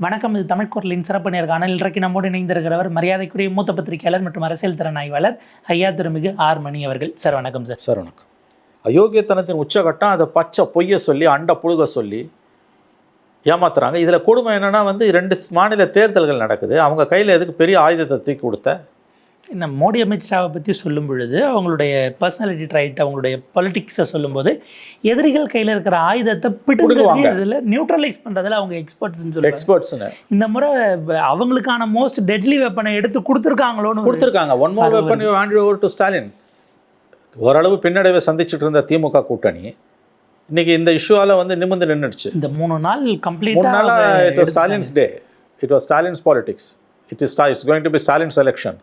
வணக்கம். இது தமிழ் குரலின் சிறப்பு நேர்காணல். இன்றைக்கு நம்மோடு இணைந்திருக்கிறவர் மரியாதைக்குரிய மூத்த பத்திரிகையாளர் மற்றும் அரசியல் திறன் ஆய்வாளர் ஐயா திருமிகு ஆர் மணி அவர்கள். சார் வணக்கம். சார் வணக்கம். அயோக்கியத்தனத்தின் உச்சகட்டம் அதை பச்சை பொய்ய சொல்லி அண்ட புழுக சொல்லி ஏமாத்துறாங்க. இதில் கொடுமை என்னென்னா 2 மாநில தேர்தல்கள் நடக்குது. அவங்க கையில் எதுக்கு பெரிய ஆயுதத்தை தூக்கி கொடுத்த? இந்த மோடி அமித்ஷாவை பற்றி சொல்லும் பொழுது அவங்களுடைய பர்சனாலிட்டி ட்ரைட், அவங்களுடைய பொலிட்டிக்ஸை சொல்லும்போது எதிரிகள் கையில் இருக்கிற ஆயுதத்தை பிடிக்குவாங்க. இதில் நியூட்ரலைஸ் பண்ணுறதுல அவங்க எக்ஸ்பர்ட்ஸ்னு இந்த முறை அவங்களுக்கான மோஸ்ட் டெட்லி வெப்பனை எடுத்து கொடுத்துருக்காங்க. One more weapon you hand over to Stalin. ஓரளவு பின்னடைவை சந்திச்சுட்டு இருந்த திமுக கூட்டணி இன்னைக்கு இந்த இஷ்யூவால் நிமிர்ந்து நின்றுடுச்சு. இந்த 3 நாள் கம்ப்ளீட்டாக it was Stalin's day. It was Stalin's politics. It's going to be Stalin's election.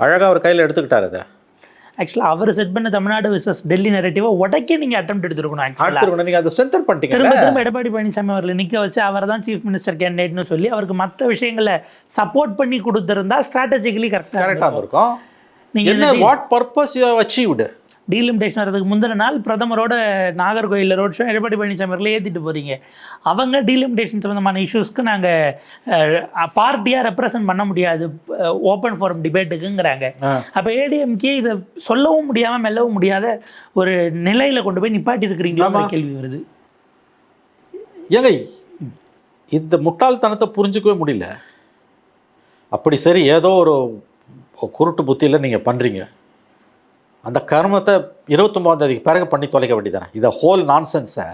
அழகாக அவர் கையில் எடுத்துக்கிட்டார். அதை ஆக்சுவலாக அவர் செட் பண்ண தமிழ்நாடு விசஸ் டெல்லி நெரேட்டிவை உடக்கே நீங்கள் அட்டெம்ப்ட் எடுத்துருக்கணும். நீங்கள் அதை ஸ்ட்ரென்தன் பண்ணிட்டீங்க. திரும்ப எடப்பாடி பழனிசாமி அவர்களை நிற்க வச்சு அவர் தான் சீஃப் மினிஸ்டர் கேண்டிடேட்னு சொல்லி அவருக்கு மற்ற விஷயங்களை சப்போர்ட் பண்ணி கொடுத்துருந்தா ஸ்ட்ராட்டஜிக்கலி கரெக்டாக இருக்கும். நீங்கள் what purpose you have achieved? Delimitation வரதுக்கு முந்தின நாள் பிரதமரோட நாகர்கோயிலில் ரோட் ஷோ எடப்பாடி பழனிசாமி அவர்களை ஏற்றிட்டு போகிறீங்க. அவங்க டீலிமிட்டேஷன் சம்மந்தமான இஷ்யூஸ்க்கு நாங்கள் பார்ட்டியாக ரெப்ரசன்ட் பண்ண முடியாது ஓப்பன் ஃபோரம் டிபேட்டுக்குங்கிறாங்க. அப்போ ஏடிஎம்கே இதை சொல்லவும் முடியாமல் மெல்லவும் முடியாத ஒரு நிலையில் கொண்டு போய் நிப்பாட்டி இருக்கிறீங்களா கேள்வி வருது. ஏங்க இந்த முட்டாள்தனத்தை புரிஞ்சுக்கவே முடியல. அப்படி சரி, ஏதோ ஒரு குருட்டு புத்தியில் நீங்கள் பண்ணுறீங்க. அந்த கர்மத்தை 29ஆம் தேதிக்கு பிறகு பண்ணி தொலைக்க வேண்டியதானே. இதை ஹோல் நான்சென்ஸை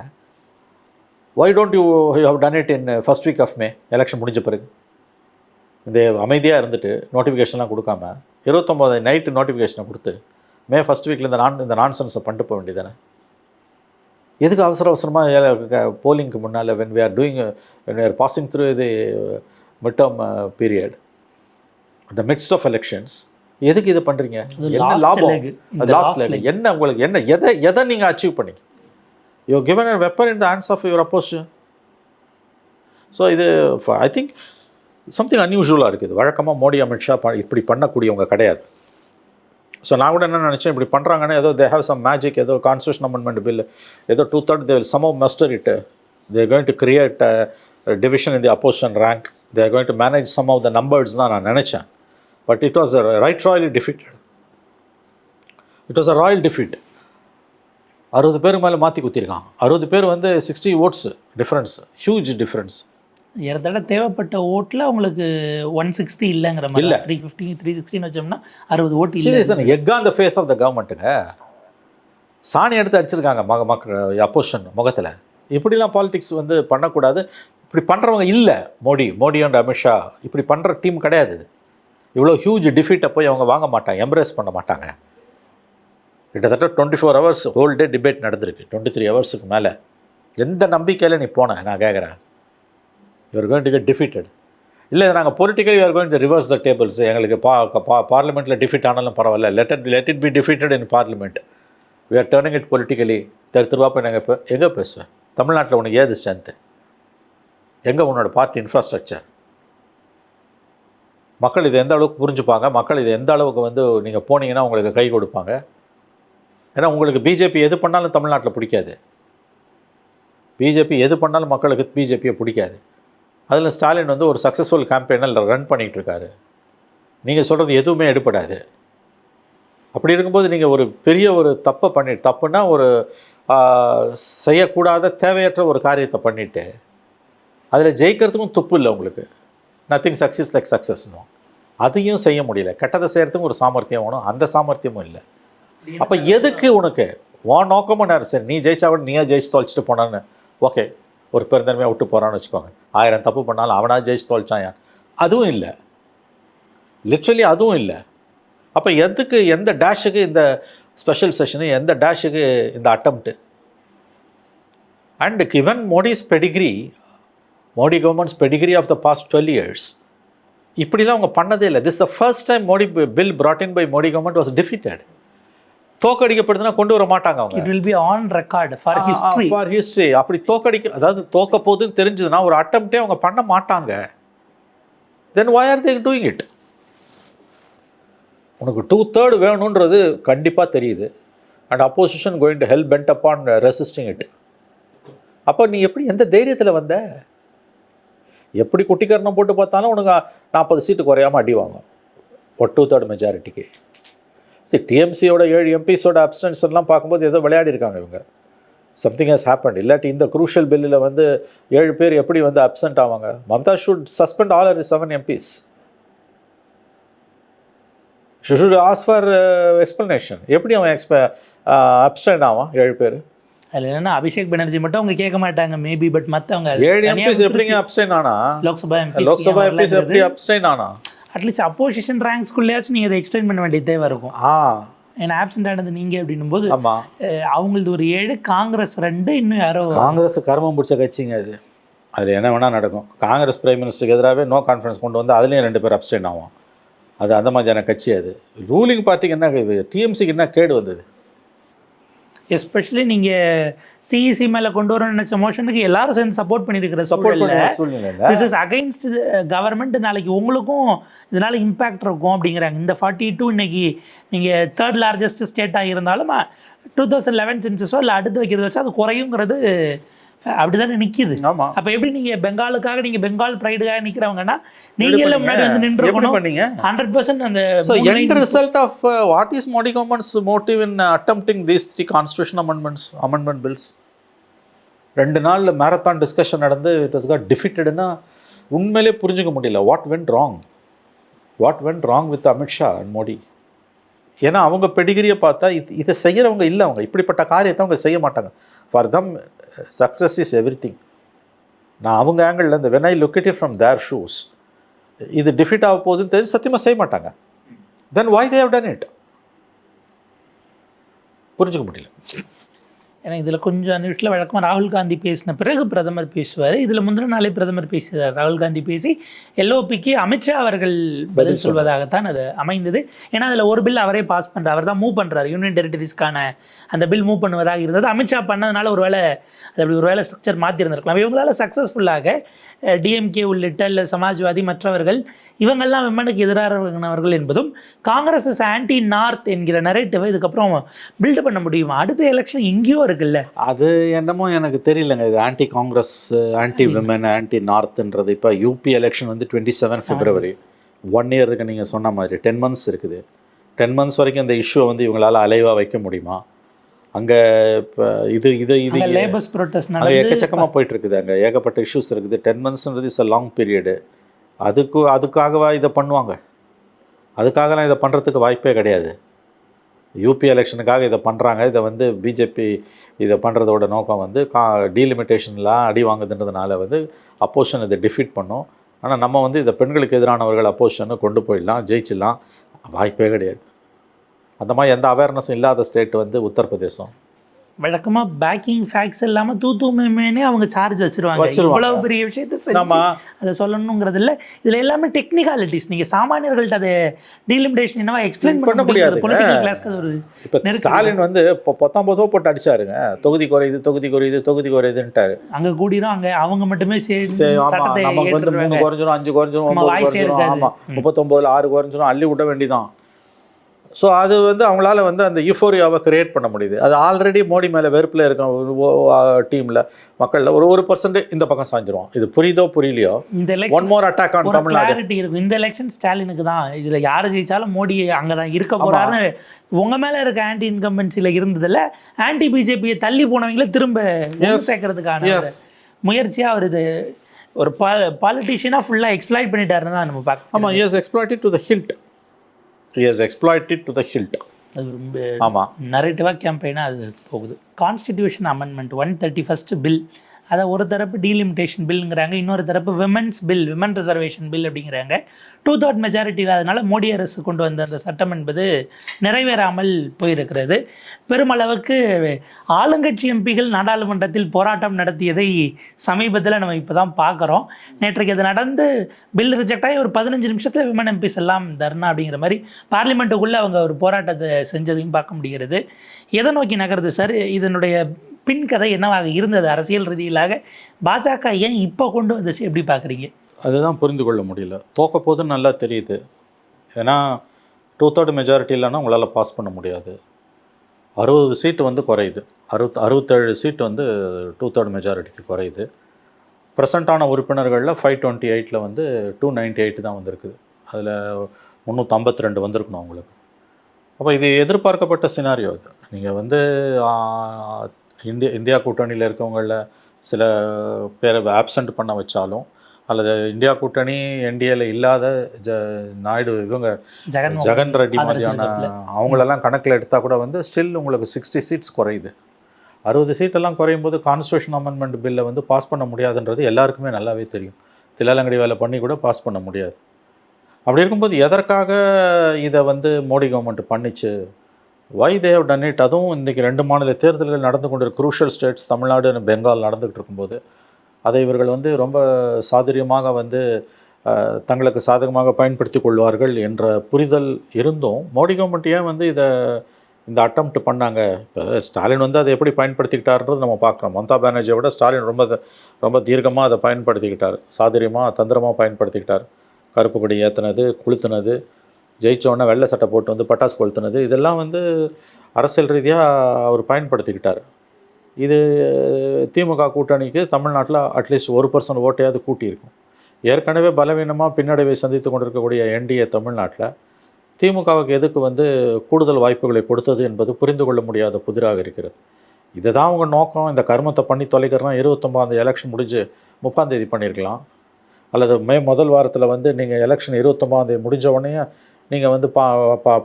why don't you have done it in first week of May, election முடிஞ்ச பிறகு? இந்த அமைதியாக இருந்துட்டு நோட்டிஃபிகேஷன்லாம் கொடுக்காம 29 நைட்டு நோட்டிஃபிகேஷனை கொடுத்து மே ஃபர்ஸ்ட் வீக்கில் இந்த நான்சென்ஸை பண்ணிட்டு போக வேண்டியதானே. எதுக்கு அவசரமாக போலிங்க்கு முன்னால் when we are passing through the midterm period, the midst of elections, எதுக்கு இதை பண்ணுறீங்க? என்ன லாபம்? லாஸ்ட் லெக் என்ன உங்களுக்கு? என்ன எதை நீங்கள் அச்சீவ் பண்ணீங்க? You given a weapon in the hands of your opposition. So இது ஐ திங்க் சம்திங் அன்யூஷுவலாக இருக்குது. வழக்கமாக மோடி அமித்ஷா இப்படி பண்ணக்கூடியவங்க கிடையாது. ஸோ நான் கூட என்ன நினச்சேன், இப்படி பண்ணுறாங்கன்னா ஏதோ தே ஹேவ் சம் மேஜிக், ஏதோ கான்ஸ்டியூஷன் அமெண்ட்மெண்ட் பில் ஏதோ 2/3 they will somehow muster it. They are going to create a division in the opposition rank. They are going to manage some of the numbers தான் நான் நினச்சேன். But it was royally defeated. It was a royal defeat. 60 பேருக்கு மேலே மாற்றி குத்திருக்கான். 60 பேர் 60 votes difference, huge difference. ஏறத்தாழ தேவைப்பட்ட ஓட்டில் உங்களுக்கு 160 இல்லைங்கிற மாதிரி இல்லை, 350 360 வச்சோம்னா 60 ஓட்டு இல்லை. Egg on the face of the கவர்மெண்ட்டுங்க. சாணி எடுத்து அடிச்சிருக்காங்க மக்கள் அப்போசிஷன் முகத்தில். இப்படிலாம் பாலிடிக்ஸ் பண்ணக்கூடாது. இப்படி பண்ணுறவங்க இல்லை. மோடி அண்ட் அமித்ஷா இப்படி பண்ணுற டீம் கிடையாது. இவ்வளோ ஹியூஜ் டிஃபீட்டை போய் அவங்க வாங்க மாட்டாங்க, எம்ப்ரேஸ் பண்ண மாட்டாங்க. கிட்டத்தட்ட 24 hours ஹோல் டே டிபேட் நடந்திருக்கு, 23 ஹவர்ஸுக்கு மேலே. எந்த நம்பிக்கையில் நீ போன? நான் கேட்குறேன். You're going to get defeated. இல்லை, நாங்கள் politically you're going to reverse the tables. எங்களுக்கு பார்லிமெண்ட்டில் டிஃபீட் ஆனாலும் பரவாயில்ல, let it be defeated in parliament. We are turning it politically. திருவா போய் நாங்கள் இப்போ எங்கே பேசுவேன்? தமிழ்நாட்டில் உனக்கு ஏது ஸ்ட்ரென்த்து? எங்கே உன்னோட பார்ட்டி இன்ஃப்ராஸ்ட்ரக்சர்? மக்கள் இதை எந்த அளவுக்கு புரிஞ்சுப்பாங்க? மக்கள் இதை எந்த அளவுக்கு நீங்கள் போனீங்கன்னா உங்களுக்கு கை கொடுப்பாங்க? ஏன்னா உங்களுக்கு பிஜேபி எது பண்ணாலும் தமிழ்நாட்டில் பிடிக்காது. பிஜேபி எது பண்ணாலும் மக்களுக்கு பிஜேபியை பிடிக்காது. அதில் ஸ்டாலின் ஒரு சக்ஸஸ்ஃபுல் கேம்பெயினில் ரன் பண்ணிகிட்டு இருக்காரு. நீங்கள் சொல்கிறது எதுவுமே எடுப்படாது. அப்படி இருக்கும்போது நீங்கள் ஒரு பெரிய ஒரு தப்புன்னா ஒரு செய்யக்கூடாத தேவையற்ற ஒரு காரியத்தை பண்ணிவிட்டு அதில் ஜெயிக்கிறதுக்கும் துப்பு இல்லை உங்களுக்கு. நத்திங் சக்ஸஸ் லைக் சக்ஸஸ்னு அதையும் செய்ய முடியல. கெட்டதை செய்கிறதுக்கும் ஒரு சாமர்த்தியம் வேணும், அந்த சாமர்த்தியமும் இல்லை. அப்போ எதுக்கு உனக்கு உன் நோக்கமும் நேரம்? சரி, நீ ஜெயிச்சா கூட நீயே ஜெயிச்சு தொலைச்சிட்டு போனான்னு ஓகே, ஒரு பெருந்தன்மையாக விட்டு போகிறான்னு வச்சுக்கோங்க. 1000 தப்பு பண்ணாலும் அவனா ஜெயிச்சு தொலைச்சான், அதுவும் இல்லை. லிட்ரலி அதுவும் இல்லை. அப்போ எதுக்கு, எந்த டேஷுக்கு இந்த ஸ்பெஷல் செஷனு, எந்த டேஷுக்கு இந்த attempt? And given Modi's pedigree, Modi government's pedigree of the past 12 years, இப்படிலாம் அவங்க பண்ணதே இல்லை. This the first time Modi bill brought in by Modi government was defeated. தோக்கடிக்கப்படுதுன்னா கொண்டு வர மாட்டாங்க அவங்க. It will be on record for history. அப்படி அதாவது தோக்க போகுதுன்னு தெரிஞ்சதுன்னா ஒரு அட்டம்ப்டே அவங்க பண்ண மாட்டாங்க. தென் why are they doing it? உனக்கு 2/3 வேணுன்றது கண்டிப்பாக தெரியுது. And opposition going to help pent upon resisting it. அப்போ நீ எப்படி, எந்த தைரியத்தில் வந்த? எப்படி குட்டிக்கரணம் போட்டு பார்த்தாலும் உனக்கு 40 சீட்டு குறையாமல் அடி வாங்கும் ஒரு 2/3 மெஜாரிட்டிக்கு. சரி, டிஎம்சியோட 7 எம்பிஸோட அப்சன்ஷன்லாம் பார்க்கும்போது ஏதோ விளையாடி இருக்காங்க இவங்க. Something has happen. இல்லாட்டி இந்த குரூஷியல் பில்லில் வந்து 7 பேர் எப்படி வந்து அப்சென்ட் ஆவாங்க? Mamata should suspend all her 7 MPs. She should ask for explanation. எப்படி அவன் அப்சென்ட் ஆவான் 7 பேர்? அதில் என்னன்னா அபிஷேக் பானர்ஜி மட்டும் அவங்க கேட்க மாட்டாங்க மேபி, பட் மற்றவங்க 7 MPs எப்படிங்க அப்சென்ட் ஆனா? லோக்சபா MPs எப்படி அப்சென்ட் ஆனா? அட்லீஸ்ட் அப்போசிஷன் ரேங்க்ஸ்குள்ளேயாச்சும் நீங்கள் அதை எக்ஸ்பிளைன் பண்ண வேண்டிய தேவை இருக்கும். ஏன்னா ஆப்சென்ட் ஆனது நீங்கள் அப்படின்னும் போது அவங்களது ஒரு 7, காங்கிரஸ் 2, இன்னும் யாரோ. காங்கிரஸ் கர்மம் பிடிச்ச கட்சிங்க அது. அதில் என்ன வேணால் நடக்கும். காங்கிரஸ் பிரைம் மினிஸ்டருக்கு எதிராகவே நோ கான்ஃபிடன்ஸ் கொண்டு வந்து அதுலேயும் 2 பேர் அப்சென்ட் ஆகும். அது அந்த மாதிரியான கட்சி. அது ரூலிங் பார்ட்டிக்கு என்ன, டிஎம்சிக்கு என்ன கேடு வந்தது? எஸ்பெஷலி நீங்கள் சிஇசி மேலே கொண்டு வரணும்னு நினச்ச மோஷனுக்கு எல்லாரும் சேர்ந்து சப்போர்ட் பண்ணியிருக்கிற சூழ்நிலை. This is against government. நாளைக்கு உங்களுக்கும் இதனால் இம்பேக்ட் இருக்கும் அப்படிங்கிறாங்க. இந்த 42 இன்னைக்கு நீங்கள் 3rd லார்ஜஸ்ட் ஸ்டேட்டாக இருந்தாலும் 2011 சென்சஸோ இல்லை அடுத்து வைக்கிறத வச்சு அது குறையுங்கிறது அப்படி தானே நிற்கிது. அப்போ எப்படி நீங்கள் பெங்காலுக்காக நீங்கள் பெங்கால் ப்ரைடுக்காக நிற்கிறவங்கன்னா நீங்கள் எல்லாம் முன்னாடி வந்து நின்று 100% அந்த end result of what is Modi government's motive in attempting these 3 constitution amendment bills? 2 நாள் மேரத்தான் டிஸ்கஷன் நடந்து இட் வாஸ் காட் டிஃபீட்டட்னா உண்மையிலே புரிஞ்சுக்க முடியல. What went wrong with Amit Shah and Modi? ஏன்னா அவங்க பெடிகிரியை பார்த்தா இதை செய்கிறவங்க இல்லை. அவங்க இப்படிப்பட்ட காரியத்தை அவங்க செய்ய மாட்டாங்க. For them success is everything. நான் அவங்க ஆங்கிளில் இந்த when I look it from there shoes, இது டிஃபீட் ஆக போகுதுன்னு தெரிஞ்சு சத்தியமாக செய்ய மாட்டாங்க. தென் why they have done it? புரிஞ்சுக்க முடியல. ஏன்னா இதில் கொஞ்சம் நிமிஷத்தில் வழக்கமாக ராகுல் காந்தி பேசின பிறகு பிரதமர் பேசுவார். இதில் முந்தின நாளே பிரதமர் பேசினார். ராகுல் காந்தி பேசி எல்ஓபிக்கு அமித்ஷா அவர்கள் பதில் சொல்வதாகத்தான் அது அமைந்தது. ஏன்னா அதில் ஒரு பில் அவரே பாஸ் பண்ணுறார், அவர் தான் மூவ் பண்ணுறாரு. யூனியன் டெரிட்டரிஸ்க்கான அந்த பில் மூவ் பண்ணுவதாக இருந்தது. அமித்ஷா பண்ணதுனால ஒரு வேளை ஸ்ட்ரக்சர் மாற்றிருந்திருக்கலாம். இவங்களால சக்ஸஸ்ஃபுல்லாக டிஎம்கே உள்ளிட்ட இல்லை சமாஜ்வாதி மற்றவர்கள் இவங்கெல்லாம் விமனுக்கு எதிரானவர்கள் என்பதும் காங்கிரஸ் இஸ் ஆன்டி நார்த் என்கிற நரேட்டிவை இதுக்கப்புறம் பில்டு பண்ண முடியுமா? அடுத்த எலெக்ஷன் எங்கேயோ இருக்குல்ல. அது என்னமோ எனக்கு தெரியலங்க. இது anti Congress, anti women, anti நார்த்ன்றது. இப்போ யூபி எலெக்ஷன் வந்து 27 February, 1 year இருக்கு. நீங்கள் சொன்ன மாதிரி 10 months இருக்குது. 10 months வரைக்கும் இந்த இஷ்யூவை வந்து இவங்களால் அலைவாக வைக்க முடியுமா? அங்கே இப்போ இது லேபர்ஸ் ப்ரொட்டஸ்ட் எக்கச்சக்கமாக போயிட்டுருக்குது. அங்கே ஏகப்பட்ட இஷ்யூஸ் இருக்குது. 10 monthsன்றது இஸ் அ லாங் பீரியடு. அதுக்காகவா இதை பண்ணுவாங்க? அதுக்காகலாம் இதை பண்ணுறதுக்கு வாய்ப்பே கிடையாது. யூபி எலெக்ஷனுக்காக இதை பண்ணுறாங்க. இதை வந்து பிஜேபி இதை பண்ணுறதோட நோக்கம் வந்து டீலிமிட்டேஷன்லாம் அடி வாங்குதுன்றதுனால வந்து அப்போசிஷன் இதை டிஃபீட் பண்ணும். ஆனால் நம்ம வந்து இதை பெண்களுக்கு எதிரானவர்கள் அப்போசிஷனை கொண்டு போயிடலாம், ஜெயிச்சிடலாம். வாய்ப்பே கிடையாது. அந்த மாதிரி எந்த அவேர்னஸும் இல்லாத ஸ்டேட் வந்து உத்தரப்பிரதேசம். வழக்கமாக பேக்கிங் ஃபேக்ட்ஸ் இல்லாமல் தூத்துமேனே அவங்க சார்ஜ் வச்சுருவாங்க. இவ்வளவு பெரிய விஷயத்தை அதை சொல்லணுங்கிறது இல்லை. இதில் எல்லாமே டெக்னிக்காலிட்டிஸ். நீங்கள் சாமானியர்கள்ட்ட அதை டீலிமிட்டேஷன் என்னவா எக்ஸ்பிளைன் பண்ண முடியாது. பொலிட்டிக்கல் கிளாஸ்க்கு அது ஒரு இப்போ ஸ்டாலின் வந்து இப்போ 19 போட்டு அடிச்சாருங்க. தொகுதி குறையுதுன்ட்டாரு. அங்கே கூடிரும். அங்கே அவங்க மட்டுமே சட்டத்தை நமக்கு வந்து 3 குறைஞ்சிரும், 5 குறைஞ்சிரும், 9 குறைஞ்சிரும். ஆமாம், 39ல் 6 குறைஞ்சிரும், அள்ளி விட வேண்டிதான். ஸோ அது வந்து அவங்களால வந்து அந்த யூஃபோரியாவை கிரியேட் பண்ண முடியுது. அது ஆல்ரெடி மோடி மேலே வெறுப்பில் இருக்க டீமில் மக்களில் ஒரு 1% இந்த பக்கம் சாஞ்சிரும். இது புரியுதோ புரியலையோ, one more attack on Tamil Nadu இருக்கும். இந்த எலெக்ஷன் ஸ்டாலினுக்கு தான். இதில் யார் ஜெயிச்சாலும் மோடி அங்கே தான் இருக்க போகிறாருன்னு உங்கள் மேலே இருக்க ஆன்டி இன்கம்பன்சியில் இருந்ததில்ல. ஆன்டி பிஜேபியை தள்ளி போனவங்களே திரும்ப சேர்க்கறதுக்கான முயற்சியாக அவர் இது ஒரு பாலிட்டிஷியனாக ஃபுல்லாக எக்ஸ்ப்ளாய்ட் பண்ணிட்டாருன்னு தான் நம்ம பார்க்கலாம். ஆமாம், he has exploited to the hilt. அது ரொம்ப நரேட்டிவாக கேம்பெயினாக அது போகுது. கான்ஸ்டிடியூஷன் அமெண்ட்மெண்ட் 131st பில், அதை ஒரு தரப்பு டீலிமிட்டேஷன் பில்ங்கிறாங்க, இன்னொரு தரப்பு women's bill, women reservation bill அப்படிங்கிறாங்க. 2/3 மெஜாரிட்டி இல்லாதனால மோடி அரசு கொண்டு வந்த அந்த சட்டம் என்பது நிறைவேறாமல் போயிருக்கிறது. பெருமளவுக்கு ஆளுங்கட்சி எம்பிகள் நாடாளுமன்றத்தில் போராட்டம் நடத்தியதை சமீபத்தில் நம்ம இப்போ தான் பார்க்குறோம். நேற்றைக்கு அது நடந்து பில் ரிஜெக்ட் ஆகி ஒரு 15 நிமிஷத்தில் விமன் எம்பிஸ் எல்லாம் தர்ணா அப்படிங்கிற மாதிரி பார்லிமெண்ட்டுக்குள்ளே அவங்க ஒரு போராட்டத்தை செஞ்சதையும் பார்க்க முடிகிறது. எதை நோக்கி நகருது சார்? இதனுடைய பின் கதை என்னவாக இருந்தது அரசியல் ரீதியிலாக? பாஜக ஏன் இப்போ கொண்டு வந்துச்சு, எப்படி பார்க்குறீங்க? அதுதான் புரிந்து கொள்ள முடியல. தோக்க போதுன்னு நல்லா தெரியுது. ஏன்னா 2/3 மெஜாரிட்டி இல்லைன்னா உங்களால் பாஸ் பண்ண முடியாது. 60 சீட்டு வந்து குறையுது. 67 சீட்டு வந்து 2/3 மெஜாரிட்டிக்கு குறையுது. ப்ரெசண்ட்டான உறுப்பினர்களில் 528 வந்து 298 தான் வந்திருக்குது. அதில் 352 வந்திருக்கணும் அவங்களுக்கு. அப்போ இது எதிர்பார்க்கப்பட்ட சினாரியோ இது. நீங்கள் வந்து இந்தியா கூட்டணியில் இருக்கவங்களில் சில பேரை ஆப்சண்ட் பண்ண வச்சாலும், அல்லது இந்தியா கூட்டணி என்டிஏல இல்லாத நாயுடு இவங்க ஜெகன் ரெட்டி மாதிரியான அவங்களெல்லாம் கணக்கில் எடுத்தால் கூட வந்து ஸ்டில் உங்களுக்கு 60 சீட்ஸ் குறையுது. 60 சீட்டெல்லாம் குறையும் போது கான்ஸ்டியூஷன் அமெண்ட்மெண்ட் பில்லை வந்து பாஸ் பண்ண முடியாதுன்றது எல்லாருக்குமே நல்லாவே தெரியும். தில்லாலங்கடி வேலை பண்ணி கூட பாஸ் பண்ண முடியாது. அப்படி இருக்கும்போது எதற்காக இதை வந்து மோடி கவர்மெண்ட் பண்ணிச்சு, வை தே ஹவ் டன் இட்? அதுவும் இன்றைக்கி 2 மாநில தேர்தல்கள் நடந்து கொண்டு குரூஷியல் ஸ்டேட்ஸ் தமிழ்நாடு பெங்கால் நடந்துகிட்டு இருக்கும்போது அதை இவர்கள் வந்து ரொம்ப சாதுரியமாக வந்து தங்களுக்கு சாதகமாக பயன்படுத்தி கொள்வார்கள் என்ற புரிதல் இருந்தும் மோடி கவர்மெண்ட் ஏன் வந்து இந்த அட்டம்ப்ட் பண்ணாங்க? இப்போ ஸ்டாலின் வந்து அதை எப்படி பயன்படுத்திக்கிட்டாருன்றது நம்ம பார்க்குறோம். மம்தா பானர்ஜியை விட ஸ்டாலின் ரொம்ப தீர்க்கமாக அதை பயன்படுத்திக்கிட்டார், சாதுரியமாக தந்திரமாக பயன்படுத்திக்கிட்டார். கருப்பு கொடி ஏற்றுனது, கொளுத்துனது, ஜெயிச்சோடனே வெள்ளை சட்டை போட்டு வந்து பட்டாசு கொளுத்துனது, இதெல்லாம் வந்து அரசியல் ரீதியாக அவர் பயன்படுத்திக்கிட்டார். இது திமுக கூட்டணிக்கு தமிழ்நாட்டில் அட்லீஸ்ட் 1% ஓட்டையாவது கூட்டியிருக்கும். ஏற்கனவே பலவீனமாக பின்னடைவை சந்தித்து கொண்டிருக்கக்கூடிய என்டிஏ தமிழ்நாட்டில் திமுகவுக்கு எதுக்கு வந்து கூடுதல் வாய்ப்புகளை கொடுத்தது என்பது புரிந்து கொள்ள முடியாத புதிராக இருக்கிறது. இதை தான் அவங்க நோக்கம். இந்த கர்மத்தை பண்ணி தொலைக்கிறனா 29 எலெக்ஷன் முடிஞ்சு 30 பண்ணியிருக்கலாம். அல்லது மே முதல் வாரத்தில் வந்து நீங்கள் எலெக்ஷன் 29 முடிஞ்ச உடனே நீங்கள் வந்து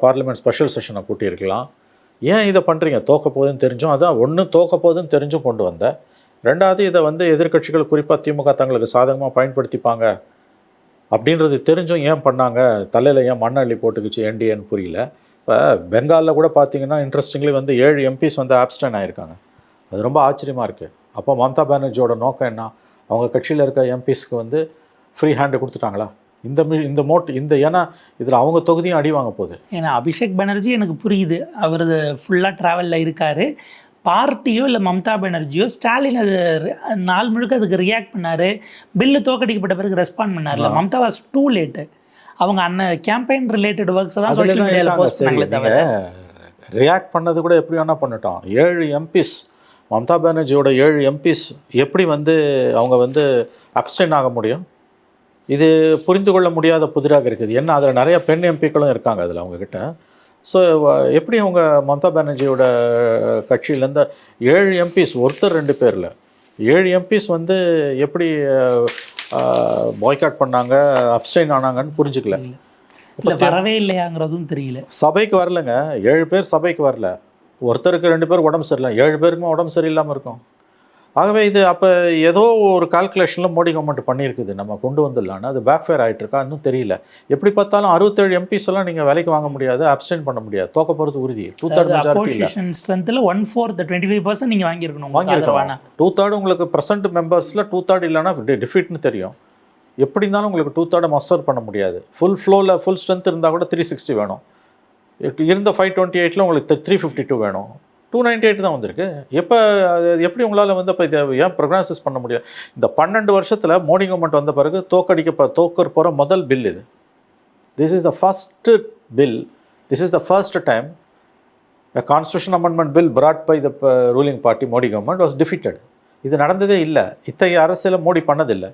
பார்லிமெண்ட் ஸ்பெஷல் செஷனை கூட்டியிருக்கலாம். ஏன் இதை பண்ணுறீங்க? தோக்க போகுதுன்னு தெரிஞ்சும், அதான் ஒன்று தோக்க போகுதுன்னு தெரிஞ்சும் கொண்டு வந்தேன். ரெண்டாவது இதை வந்து எதிர்க்கட்சிகள் குறிப்பாக திமுக தங்களுக்கு சாதகமாக பயன்படுத்திப்பாங்க அப்படின்றது தெரிஞ்சும் ஏன் பண்ணாங்க? தலையில் ஏன் மண்ணள்ளி போட்டுக்குச்சு என்டிஏன்னு புரியல. இப்போ பெங்காலில் கூட பார்த்தீங்கன்னா இன்ட்ரெஸ்டிங்லி வந்து 7 எம்பிஸ் வந்து ஆப்ஸ்டன் ஆகிருக்காங்க. அது ரொம்ப ஆச்சரியமாக இருக்குது. அப்போ மம்தா பானர்ஜியோட நோக்கம் என்ன? அவங்க கட்சியில் இருக்க எம்பிஸ்க்கு வந்து ஃப்ரீ ஹேண்டு கொடுத்துட்டாங்களா? ஏன்னா இதில் அவங்க தொகுதியும் அடி வாங்க போகுது. ஏன்னா அபிஷேக் பானர்ஜி எனக்கு புரியுது, அவர் ஃபுல்லாக ட்ராவலில் இருக்கார். பார்ட்டியோ இல்லை மம்தா பானர்ஜியோ ஸ்டாலின் அது நாள் முழுக்க அதுக்கு ரியாக்ட் பண்ணார். பில்லு தோக்கடிக்கப்பட்ட பிறகு ரெஸ்பாண்ட் பண்ணார்ல. Mamata was too late. அவங்க கேம்பெயின் ரிலேட்டட் ஒர்க்ஸை தான் சோஷியல் மீடியாவில் போஸ்ட் பண்ணாங்களே தவிர ரியாக்ட் பண்ணது கூட எப்படி வேணா பண்ணிட்டோம். 7 எம்பிஸ் மம்தா பானர்ஜியோட 7 எம்பிஸ் எப்படி வந்து அவங்க வந்து அப்ஸ்டெயின் ஆக முடியும்? இது புரிந்து கொள்ள முடியாத புதிராக இருக்குது. ஏன்னா அதில் நிறைய பெண் எம்பிக்களும் இருக்காங்க அதில் அவங்கக்கிட்ட. ஸோ எப்படி அவங்க மம்தா பானர்ஜியோட கட்சியிலேருந்து 7 எம்பிஸ், ஒருத்தர் 2 பேரில் 7 எம்பிஸ் வந்து எப்படி பாய்காட் பண்ணாங்க, அப்ஸ்டைன் ஆனாங்கன்னு புரிஞ்சுக்கல. வரவே இல்லையாங்கிறதும் தெரியல. சபைக்கு வரலைங்க. 7 பேர் சபைக்கு வரல. ஒருத்தருக்கு 2 பேருக்கு உடம்பு சரியில்லை, 7 பேருக்குமே உடம்பு சரியில்லாமல் இருக்கும். ஆகவே இது அப்போ ஏதோ ஒரு கால்குலேஷனில் மோடி கவர்மெண்ட் பண்ணியிருக்குது, நம்ம கொண்டு வந்துடலான்னு. அது பேக் ஃபேர் ஆகிட்டு இருக்கா இன்னும் தெரியல. எப்படி பார்த்தாலும் 67 எம்பிஸ் எல்லாம் நீங்கள் வேலைக்கு வாங்க முடியாது, அப்ஸ்டெயின் பண்ண முடியாது. தோக்க போகிறது உறுதி. 2/3 மெஜாரிட்டி ஸ்ட்ரென்த்தில் 1/4 25% நீங்கள் வாங்கியிருக்கணும். 2/3 உங்களுக்கு ப்ரெசென்ட் மெம்பர்ஸில் 2/3 இல்லைன்னா டிஃபீட்னு தெரியும். எப்படி இருந்தாலும் உங்களுக்கு 2/3 மஸ்டர் பண்ண முடியாது. ஃபுல் ஃப்ளோவில் ஃபுல் ஸ்ட்ரென்த் இருந்தால் கூட 360 வேணும். இருந்த 528 உங்களுக்கு 352 வேணும். 298 தான் வந்திருக்கு. எப்படி உங்களால் வந்து அப்போ இதை ஏன் ப்ரோக்னாசிஸ் பண்ண முடியாது? இந்த 12 வருஷத்தில் மோடி கவர்மெண்ட் வந்த பிறகு தோக்கர் போகிற முதல் பில் இது. This is the first bill, this is the first time a constitution amendment bill brought by the ruling party Modi government was defeated. இது நடந்ததே இல்லை. இத்தகைய அரசியலை மோடி பண்ணதில்லை.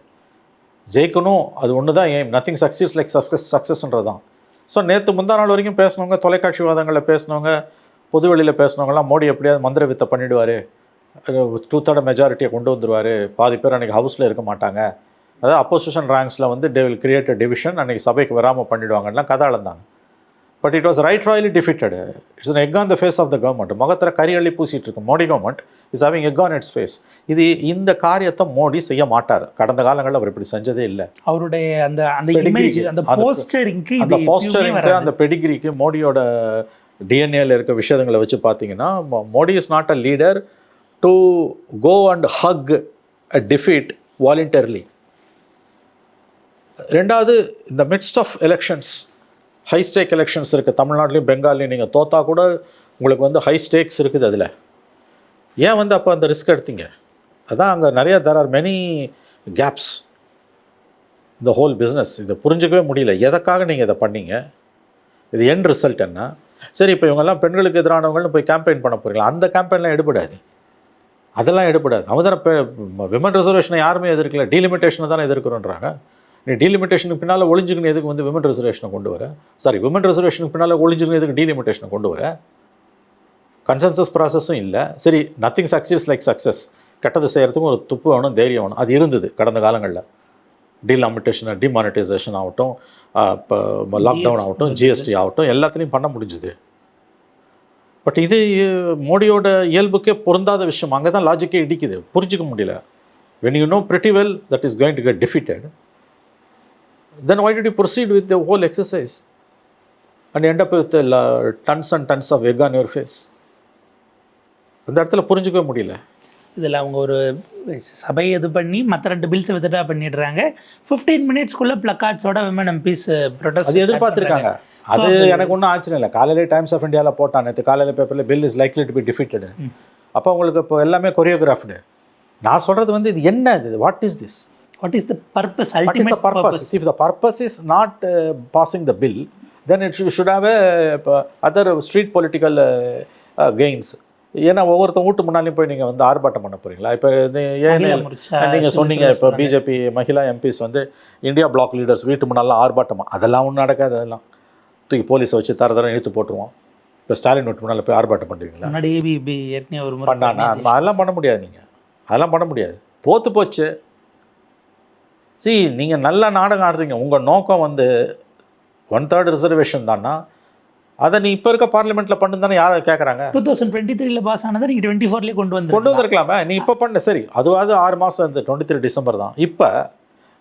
ஜெயிக்கணும், அது ஒன்று தான் எய்ம். நத்திங் சக்சீஸ் லைக் சக்ஸஸ்ன்றது தான். ஸோ நேற்று முந்தா நாள் வரைக்கும் பேசினவங்க, தொலைக்காட்சி வாதங்களில் பேசினவங்க, பொதுவெளியில் பேசினவங்களாம் மோடி எப்படியாவது மந்திர வித்தை பண்ணிவிடுவார், 2/3 மெஜாரிட்டியை கொண்டு வந்துடுவார், பாதி பேர் அன்றைக்கி ஹவுஸில் இருக்க மாட்டாங்க, அதாவது அப்போசிஷன் ரேங்க்ஸில் வந்து they will create a division, அன்றைக்கி சபைக்கு வராமல் பண்ணிவிடுவாங்கலாம் கதை அளந்தாங்க. But it was royally defeated. It's an egg on the face of the government. முகத்தில் கறி அள்ளி பூசிட்டு இருக்கு Modi government is having egg on its face. இந்த காரியத்தை மோடி செய்ய மாட்டார். கடந்த காலங்களில் அவர் இப்படி செஞ்சதே இல்லை. அவருடைய அந்த இமேஜ், அந்த போஸ்டரிங்க்கு, அந்த பெடிகிரிக்கு மோடியோட டிஎன்ஏல இருக்க விஷயங்களை வச்சு பார்த்தீங்கன்னா, Modi is not a leader to go and hug a defeat voluntarily. ரெண்டாவது, இந்த midst of elections, high stake elections இருக்குது தமிழ்நாட்டிலையும் பெங்கால்லையும். நீங்கள் தோத்தா கூட உங்களுக்கு வந்து ஹை ஸ்டேக்ஸ் இருக்குது. அதில் ஏன் வந்து அப்போ அந்த ரிஸ்க் எடுத்தீங்க? அதான் அங்கே நிறைய there are many gaps இந்த ஹோல் பிஸ்னஸ். இதை புரிஞ்சிக்கவே முடியல. எதற்காக நீங்கள் இதை பண்ணீங்க? இது எண்ட் ரிசல்ட் என்ன? சரி, இப்போ இவங்கெல்லாம் பெண்களுக்கு எதிரானவங்கள்னு போய் கேம்பெயின் பண்ண போகிறீங்களா? அந்த கேம்பெயின்லாம் எடுபடாது. அதெல்லாம் எடுபடாது. அவன் தானே விமன் ரிசர்வேஷனை யாருமே எதிர்க்கல, டீலிமிட்டேஷனை தானே எதிர்க்கிறோன்றாங்க. நீ டீலிமிட்டேஷனுக்கு பின்னால் ஒளிஞ்சுக்கணும் எதுக்கு வந்து விமன் ரிசர்வேஷனை கொண்டு வர? சாரி, விமன் ரிசர்வேஷனுக்கு பின்னால் ஒளிஞ்சுக்கணும் எதுக்கு டீலிமிட்டேஷனை கொண்டு வர? கன்சென்சஸ் ப்ராசஸும் இல்லை. சரி, நத்திங் சக்சஸ் லைக் சக்ஸஸ். கெட்டது செய்கிறதுக்கும் ஒரு துப்பு வேணும், தைரியம் வேணும். அது இருந்தது கடந்த காலங்களில். டீலிமிட்டேஷன், டிமானிட்டைசேஷன் ஆகட்டும், இப்போ லாக்டவுன் ஆகட்டும், ஜிஎஸ்டி ஆகட்டும், எல்லாத்துலேயும் பண்ண முடிஞ்சுது. பட் இது மோடியோட இயல்புக்கே பொருந்தாத விஷயம். அங்கே தான் லாஜிக்கே இடிக்குது, புரிஞ்சிக்க முடியல. when you know pretty well that is going to get defeated, then why did you proceed with the whole exercise and end up with tons and tons of egg on your face? அந்த இடத்துல புரிஞ்சிக்கவே முடியல. இதில் அவங்க ஒரு சபையை இது பண்ணி மற்ற 2 பில்ஸை வித்ட்ரா பண்ணிடுறாங்க. 15 மினிட்ஸ்க்குள்ளே பிளக்கார்ட்ஸோட விமன் எம்பிஸ் ப்ரொடெஸ்ட் அது எதிர்பார்த்துருக்காங்க. அது எனக்கு ஒன்றும் ஆச்சரியம் இல்லை. காலையிலே டைம்ஸ் ஆஃப் இந்தியாவில் போட்டான், நேற்று காலையில் பேப்பரில் bill is likely to be defeated. அப்போ உங்களுக்கு இப்போ எல்லாமே கொரியோகிராஃப்டு. நான் சொல்கிறது வந்து இது என்ன, இது what is this, what is the purpose, what is the purpose? If the purpose is not passing the bill, then it should have other street political gains. ஏன்னா ஒவ்வொருத்தர் வீட்டு முன்னாலையும் போய் நீங்கள் வந்து ஆர்ப்பாட்டம் பண்ண போகிறீங்களா? இப்போ ஏன் நீங்கள் சொன்னீங்க, இப்போ பிஜேபி மகிழா எம்பிஸ் வந்து இந்தியா பிளாக் லீடர்ஸ் வீட்டு முன்னாலாம் ஆர்ப்பாட்டமா? அதெல்லாம் ஒன்றும் நடக்காது. அதெல்லாம் தூக்கி போலீஸை வச்சு தர இழுத்து போட்டுருவோம். இப்போ ஸ்டாலின் வீட்டு முன்னால் போய் ஆர்ப்பாட்டம் பண்ணுறீங்களா? முன்னாடி ஏபிபி ஏற்கனவே ஒரு முறை பண்ணானா? அதெல்லாம் பண்ண முடியாது. நீங்கள் அதெல்லாம் பண்ண முடியாது, தோற்று போச்சு. நீங்கள் நல்லா நாடகம் ஆடுறீங்க. உங்கள் நோக்கம் வந்து 1/3 ரிசர்வேஷன் தானா? அதை நீ இப்போ இருக்க பார்லிமெண்ட்டில் பண்ணு தானே யாரை கேட்குறாங்க? 2023 பாஸ் ஆனதை நீங்கள் 24 கொண்டு வந்திருக்கலாமே. நீ இப்போ பண்ண சரி, அதுவாது 6 மாதம் இந்த 23 டிசம்பர் தான். இப்போ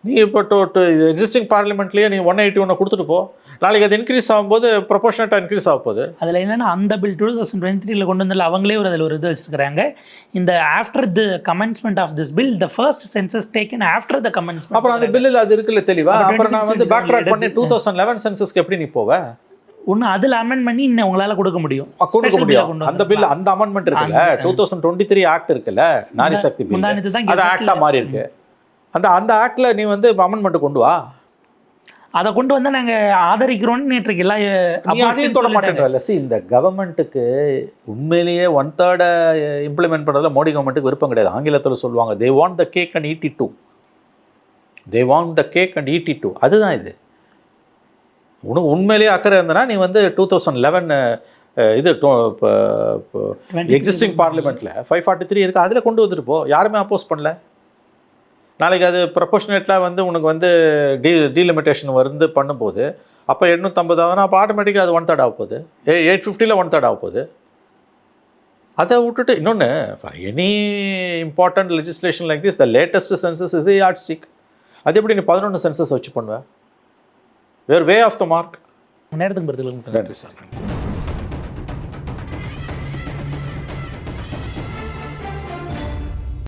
நீ இப்போ எக்ஸிஸ்டிங் பார்லிமெண்ட்லேயே நீ 181 கொடுத்துட்டு போ. நாளைக்கு அது இன்க்ரீஸ் ஆகும்போது ப்ரொபோர்ஷனேட்டாக இன்க்ரீஸ் ஆக போகுது. அதில் என்னென்னா அந்த பில் 2023 கொண்டு வந்தால் அவங்களே அதில் ஒரு இது வச்சுருக்காங்க. இந்த after the commencement of this bill the first census taken after the commencement. அப்புறம் அந்த பில்லில் அது இருக்குல்ல தெளிவா. அப்புறம் நான் வந்து பேக் ட்ராக் பண்ணி 2011 சென்சஸ்க்கு எப்படி நீ போவேன்? ஒன்று அதில் அமெண்ட் பண்ணி இன்னும் உங்களால் கொடுக்க முடியும். அந்த பில், அந்த அமெண்ட்மெண்ட் இருக்குல்ல, 2023 ஆக்ட் இருக்குல்ல, நாரி சக்தி பில், அது ஆக்டாக மாறி இருக்கு. அந்த ஆக்டில் நீ வந்து அமெண்ட்மெண்ட் கொண்டு வா. அதை கொண்டு வந்தால் நாங்கள் ஆதரிக்கிறோன்னு நேற்றுக்கு எல்லாம் அதையும் தொட மாட்டேன்றல. இந்த கவர்மெண்ட்டுக்கு உண்மையிலேயே 1/3 இம்ப்ளிமெண்ட் பண்ணுறதுல மோடி கவர்மெண்ட்டுக்கு விருப்பம் கிடையாது. ஆங்கிலத்தில் சொல்லுவாங்க, they want the cake and eat it too. they want the cake and eat it too. அதுதான் இது. உனக்கு உண்மையிலேயே அக்கறை இருந்தனா நீ வந்து 2011 இது எக்ஸிஸ்டிங் பார்லிமெண்ட்டில் 543 இருக்குது, அதில் கொண்டு வந்துட்டு போ. யாருமே அப்போஸ் பண்ணல. நாளைக்கு அது ப்ரொபோர்ஷனேட்டாக வந்து உனக்கு வந்து டீலிமிட்டேஷன் வந்து பண்ணும்போது அப்போ 850 ஆகுனா அப்போ ஆட்டோமேட்டிக்காக அது 1/3 ஆக போகுது. 850ல் 1/3 ஆக போகுது. அதை விட்டுட்டு இன்னொன்று, for any important legislation like this the latest census is the yard stick. அது எப்படி நீ 11 சென்சஸ் வச்சு பண்ணுவேன்? Where way off the mark. நேரத்துக்கு நன்றி சார்.